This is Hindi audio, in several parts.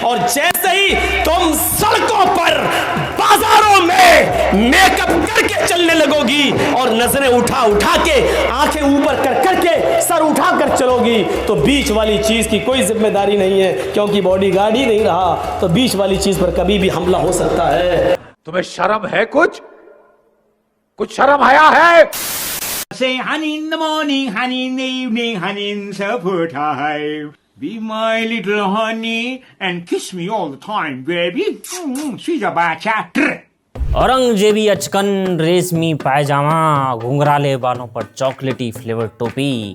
और जैसे ही तुम सड़कों पर बाजारों में मेकअप करके चलने लगोगी और नजरें उठा उठा के आंखें ऊपर कर करके सर उठा कर चलोगी तो बीच वाली चीज की कोई जिम्मेदारी नहीं है, क्योंकि बॉडीगार्ड ही नहीं रहा तो बीच वाली चीज पर कभी भी हमला हो सकता है। तुम्हें शर्म है? कुछ शर्म आया है? Say honey in the morning, honey in the evening, honey in supper time. Be my little honey and kiss me all the time, baby. Sweet bacha. औरंगजेबी अचकन, रेशमी पायजामा, घुंघराले बालों पर चॉकलेटी फ्लेवर टोपी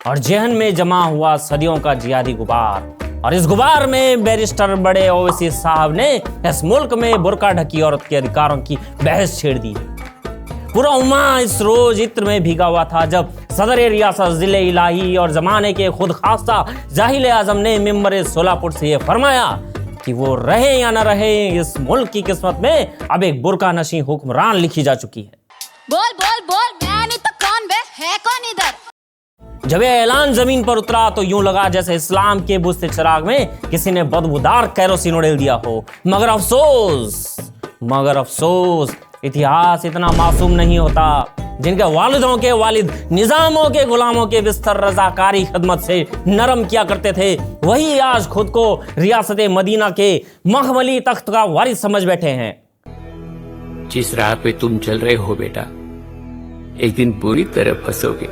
और जेहन में जमा हुआ सदियों का जिहादी गुबार। और इस गुबार में बैरिस्टर बड़े ओवैसी साहब ने इस मुल्क में बुर्का ढकी औरत के अधिकारों की बहस छेड़ दी। पूरा उम्मा इस रोज इत्र में भीगा हुआ था जब सदर रियासत जिले इलाही और जमाने के खुद खास्ता जाहिल आजम ने मिंबर सोलापुर से ये फरमाया कि वो रहे या न रहे, इस मुल्क की किस्मत में अब एक बुर्का नशी हुक्मरान लिखी जा चुकी है। बोल बोल बोल, मैं नहीं तो कौन बे, है कौन इधर? जब ये ऐलान जमीन पर उतरा तो यूं लगा जैसे इस्लाम के बुझते चिराग में किसी ने बदबूदार कैरोसिन उड़ेल दिया हो। मगर अफसोस इतिहास इतना मासूम नहीं होता। जिनके वालिदों के वालिद निजामों के गुलामों के बिस्तर रजाकारी खिदमत से नरम किया करते थे, वही आज खुद को रियासत मदीना के मखमली तख्त का वारिस समझ बैठे हैं। जिस राह पे तुम चल रहे हो बेटा, एक दिन बुरी तरह फंसोगे।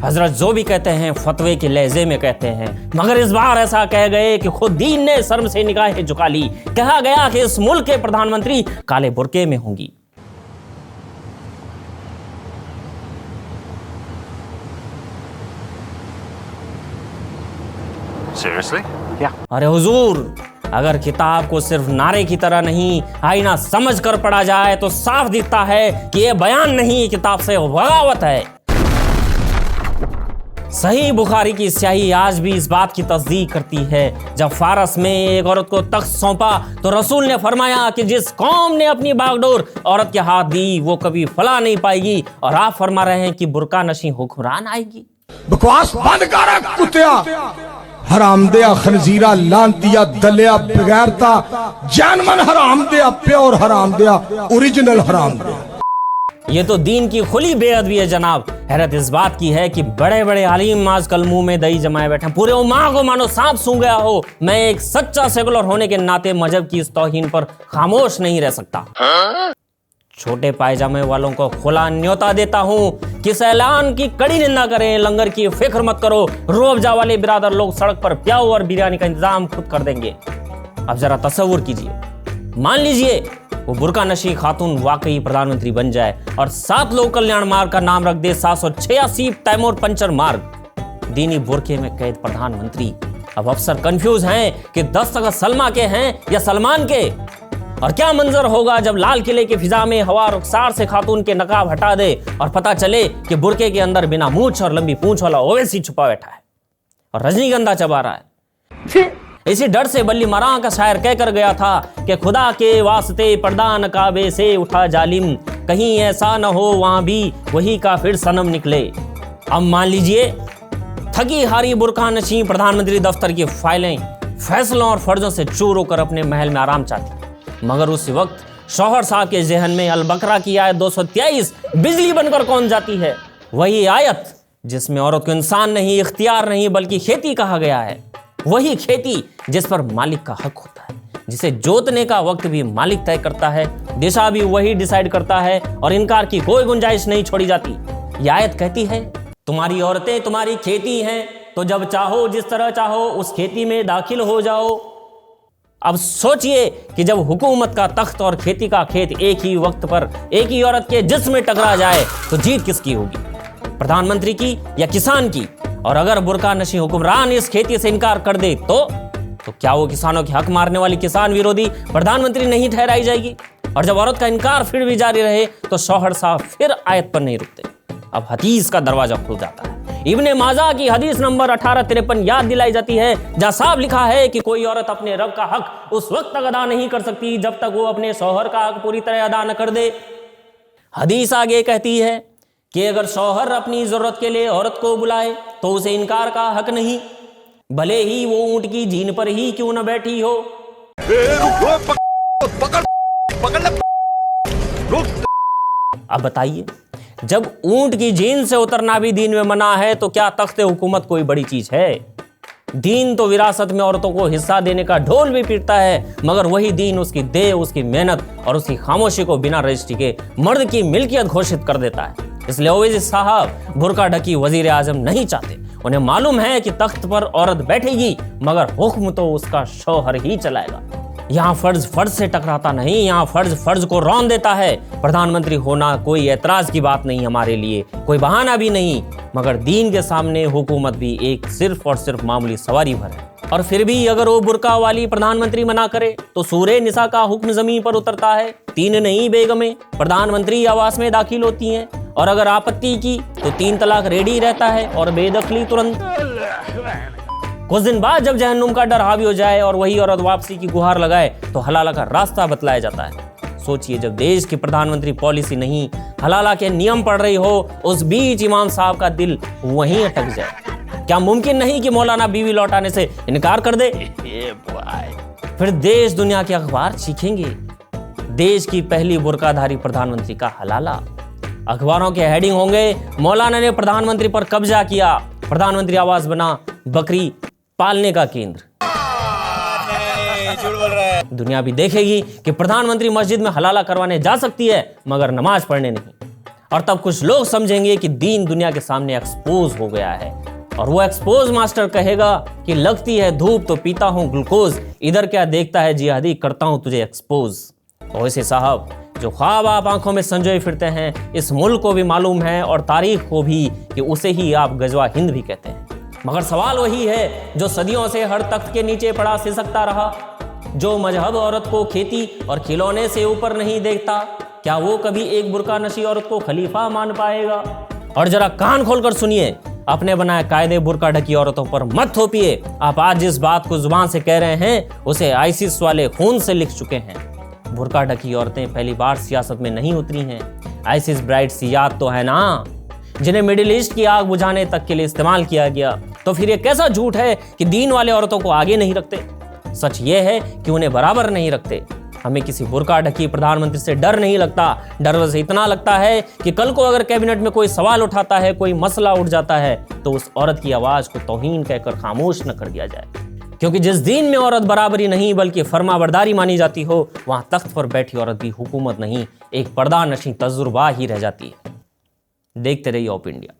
हजरत जो भी कहते हैं फतवे के लहजे में कहते हैं, मगर इस बार ऐसा कह गए कि खुद दीन ने शर्म से निगाहें झुका ली। कहा गया कि इस मुल्क के प्रधानमंत्री काले बुर्के में होंगी। Seriously? अरे हुजूर, अगर किताब को सिर्फ नारे की तरह नहीं आईना समझ कर पढ़ा जाए तो साफ दिखता है कि यह बयान नहीं, किताब से बगावत है। सही बुखारी की स्याही आज भी इस बात की तस्दीक करती है। जब फारस में एक औरत को तख्त सौंपा तो रसूल ने फरमाया कि जिस कौम ने अपनी बागडोर औरत के हाथ दी वो कभी फला नहीं पाएगी, और आप फरमा रहे हैं कि बुर्का नशी हुक्मरान आएगी। बकवास बंद कर कुत्तिया, हरामदिया, खनजीरा, लांतिया, दलिया, बगैरता, जानमन हरामदिया, प्योर हरामदिया, ओरिजिनल हरामदिया। ये तो दीन की खुली बेअदबी है जनाब। हैरत इस बात की है कि बड़े बड़े आलिम आजकल मुंह में दही जमाए बैठे, पूरे उम्मा को मानो सांप सूंघ गया हो। मैं एक सच्चा सेकुलर होने के नाते मजहब की इस तौहीन पर खामोश नहीं रह सकता। छोटे पायजामे वालों को खुला न्योता देता हूँ कि इस ऐलान की कड़ी निंदा करें, लंगर की फिक्र मत करो। रोअफ़ज़ा वाले बिरादर लोग सड़क पर प्याऊ और बिरयानी का इंतजाम खुद कर देंगे। अब जरा तसव्वुर कीजिए, मान लीजिए वो बुर्का नशी खातून वाकई प्रधानमंत्री बन जाए और 7 लोक कल्याण मार्ग का नाम रख दे 786 तैमूर पंचर मार्ग। दीनी बुर्के में कैद प्रधानमंत्री। अब अफसर कंफ्यूज हैं कि दस्तखत सलमा के हैं या सलमान के। और क्या मंजर होगा जब लाल किले की फिजा में हवा रुखसार से खातून के नकाब हटा दे और पता चले कि बुर्के के अंदर बिना मूंछ और लंबी पूंछ वाला ओवैसी छुपा बैठा है और रजनीगंधा चबा रहा है। इसी डर से बल्ली मरां का शायर कहकर गया था कि खुदा के वास्ते पर्दा नकाबे से उठा जालिम, कहीं ऐसा न हो वहां भी वही काफिर सनम निकले। अब मान लीजिए थकी हारी बुर्का नशी प्रधानमंत्री दफ्तर की फाइलें फैसलों और फर्जों से चूर होकर अपने महल में आराम चाहती, मगर उसी वक्त शौहर साहब के जहन में अल बकरा की आयत 223 बिजली बनकर कौन जाती है। वही आयत जिसमें औरत को इंसान नहीं, इख्तियार नहीं बल्कि खेती कहा गया है। वही खेती जिस पर मालिक का हक होता है, जिसे जोतने का वक्त भी मालिक तय करता है, दिशा भी वही डिसाइड करता है और इनकार की कोई गुंजाइश नहीं छोड़ी जाती। यह आयत कहती है, तुम्हारी औरतें तुम्हारी खेती हैं, तो जब चाहो जिस तरह चाहो उस खेती में दाखिल हो जाओ। अब सोचिए कि जब हुकूमत का तख्त और खेती का खेत एक ही वक्त पर एक ही औरत के जिस्म में टकरा जाए तो जीत किसकी होगी, प्रधानमंत्री की या किसान की? और अगर बुर्का नशी हुक्मरान इस खेती से इनकार कर दे तो क्या वो किसानों के हक मारने वाली किसान विरोधी प्रधानमंत्री नहीं ठहराई जाएगी? और जब औरत का इनकार फिर भी जारी रहे तो शौहर साहब फिर आयत पर नहीं रुकते। अब हदीस का दरवाजा खुल जाता है। इब्ने माजा की हदीस नंबर 1853 याद दिलाई जाती है, जहां साफ लिखा है कि कोई औरत अपने रब का हक उस वक्त तक अदा नहीं कर सकती जब तक वो अपने शौहर का हक पूरी तरह अदा न कर दे। हदीस आगे कहती है कि अगर शौहर अपनी जरूरत के लिए औरत को बुलाए तो उसे इनकार का हक नहीं। भले ही वो ऊंट की जीन पर ही क्यों न बैठी हो। अब बताइए, जब ऊंट की जीन से उतरना भी दीन में मना है तो क्या तख्ते हुकूमत कोई बड़ी चीज है? दीन तो विरासत में औरतों को हिस्सा देने का ढोल भी पीटता है, मगर वही दीन उसकी देह, उसकी मेहनत और उसकी खामोशी को बिना रजिस्ट्री के मर्द की मिल्कियत घोषित कर देता है। इसलिए ओवैसी साहब बुर्का ढकी वजीर आजम नहीं चाहते। उन्हें मालूम है कि तख्त पर औरत बैठेगी मगर हुक्म तो उसका शौहर ही चलाएगा। यहाँ फर्ज फर्ज से टकराता नहीं, यहाँ फर्ज फर्ज को रौंद देता है। प्रधानमंत्री होना कोई ऐतराज की बात नहीं हमारे लिए, कोई बहाना भी नहीं, मगर दीन के सामने हुकूमत भी एक सिर्फ और सिर्फ मामूली सवारी भर है। और फिर भी अगर वो बुर्का वाली प्रधानमंत्री मना करे तो सूरे निसा का हुक्म जमीन पर उतरता है। 3 नई बेगमें प्रधानमंत्री आवास में दाखिल होती हैं और अगर आपत्ति की तो 3 तलाक रेडी रहता है और बेदखली तुरंत। कुछ दिन बाद जब जहन्नुम का डर हावी हो जाए और वही औरत वापसी की गुहार लगाए तो हलाला का रास्ता बतलाया जाता है। सोचिए, जब देश की प्रधानमंत्री पॉलिसी नहीं हलाला के नियम पढ़ रही हो, उस बीच इमाम साहब का दिल वहीं अटक जाए। क्या मुमकिन नहीं कि मौलाना बीवी लौटाने से इनकार कर दे? फिर देश दुनिया के अखबार चीखेंगे, देश की पहली बुर्काधारी प्रधानमंत्री का हलाला। अखबारों के हेडिंग होंगे, मौलाना ने प्रधानमंत्री पर कब्जा किया, प्रधानमंत्री आवास बना बकरी पालने का केंद्र। दुनिया भी देखेगी कि प्रधानमंत्री मस्जिद में हलाला करवाने जा सकती है मगर नमाज पढ़ने नहीं। और तब कुछ लोग समझेंगे कि दीन दुनिया के सामने एक्सपोज हो गया है और वो एक्सपोज मास्टर कहेगा कि लगती है धूप तो पीता हूं ग्लूकोज, इधर क्या देखता है जिहादी, करता हूं तुझे एक्सपोज। ओवैसी साहब, जो ख्वाब आप आंखों में संजोए फिरते हैं, इस मुल्क को भी मालूम है और तारीख को भी कि उसे ही आप गजवा हिंद भी कहते हैं। मगर सवाल वही है जो सदियों से हर तख्त के नीचे पड़ा सिसकता रहा, जो मजहब औरत को खेती और खिलौने से ऊपर नहीं देखता, क्या वो कभी एक बुर्का नशी औरत को खलीफा मान पाएगा? और जरा कान खोलकर सुनिए, अपने बनाए कायदे बुर्का ढकी औरतों पर मत थोपिए। आप आज जिस बात को जुबान से कह रहे हैं उसे आईसिस वाले खून से लिख चुके हैं। बुर्का ढकी औरतें पहली बार सियासत में नहीं उतरी हैं। आईसिस ब्राइड्स याद तो है ना, जिन्हें मिडिल ईस्ट की आग बुझाने तक के लिए इस्तेमाल किया गया। तो फिर ये कैसा झूठ है कि दीन वाले औरतों को आगे नहीं रखते? सच ये है कि उन्हें बराबर नहीं रखते। हमें किसी बुर्का ढकी प्रधानमंत्री से डर नहीं लगता। डर बस इतना लगता है कि कल को अगर कैबिनेट में कोई सवाल उठाता है, कोई मसला उठ जाता है, तो उस औरत की आवाज को तौहीन कहकर खामोश न कर दिया जाए। क्योंकि जिस दीन में औरत बराबरी नहीं बल्कि फरमाबरदारी मानी जाती हो, वहां तख्त पर बैठी औरत भी हुकूमत नहीं, एक पर्दा नशी तजुर्बा ही रह जाती है। देखते रहिए ऑप इंडिया।